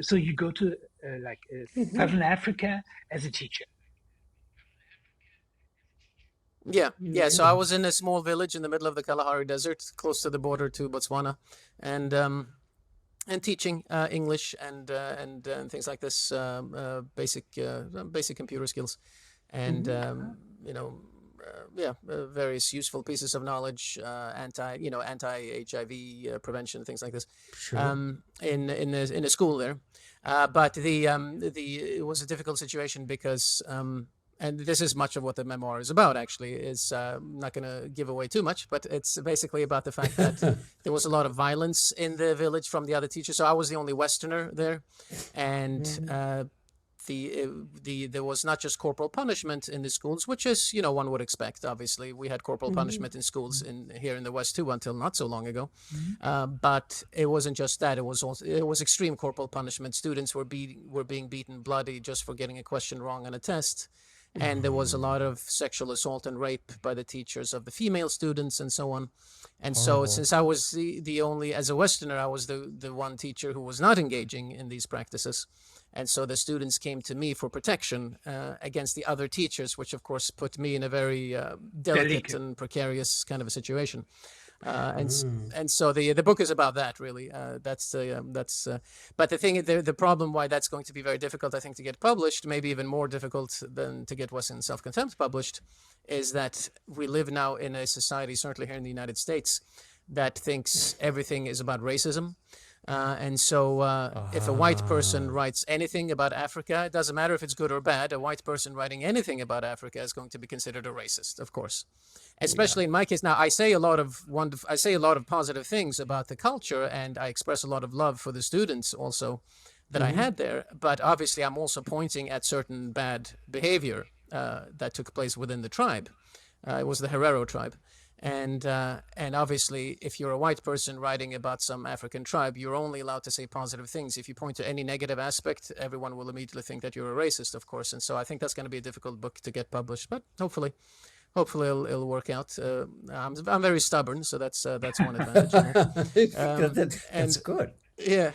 So you go to Southern Africa as a teacher. Yeah. So I was in a small village in the middle of the Kalahari Desert, close to the border to Botswana, and teaching English and things like this, basic computer skills, and you know. Various useful pieces of knowledge, anti-HIV prevention, things like this, Sure. in a school there. But it was a difficult situation because and this is much of what the memoir is about, actually. Is not going to give away too much, but it's basically about the fact that there was a lot of violence in the village from the other teachers. So I was the only Westerner there, and there was not just corporal punishment in the schools, which is, one would expect. Obviously, we had corporal punishment in schools here in the West too until not so long ago. But it wasn't just that; it was extreme corporal punishment. Students were being beaten bloody just for getting a question wrong on a test. And there was a lot of sexual assault and rape by the teachers of the female students and so on. And so since I was the only, as a Westerner, I was the one teacher who was not engaging in these practices. And so the students came to me for protection against the other teachers, which of course put me in a very delicate and precarious kind of a situation. And so the book is about that, really. But the problem why that's going to be very difficult, I think, to get published, maybe even more difficult than to get Western Self-Contempt published, is that we live now in a society, certainly here in the United States, that thinks everything is about racism. And so if a white person writes anything about Africa, it doesn't matter if it's good or bad, a white person writing anything about Africa is going to be considered a racist, of course. Especially in my case. Now, I say a lot of positive things about the culture, and I express a lot of love for the students also that I had there. But obviously, I'm also pointing at certain bad behavior that took place within the tribe. It was the Herero tribe. And obviously, if you're a white person writing about some African tribe, you're only allowed to say positive things. If you point to any negative aspect, everyone will immediately think that you're a racist, of course. And so I think that's going to be a difficult book to get published, but hopefully it'll work out. I'm very stubborn, so that's one advantage. That's good. Yeah.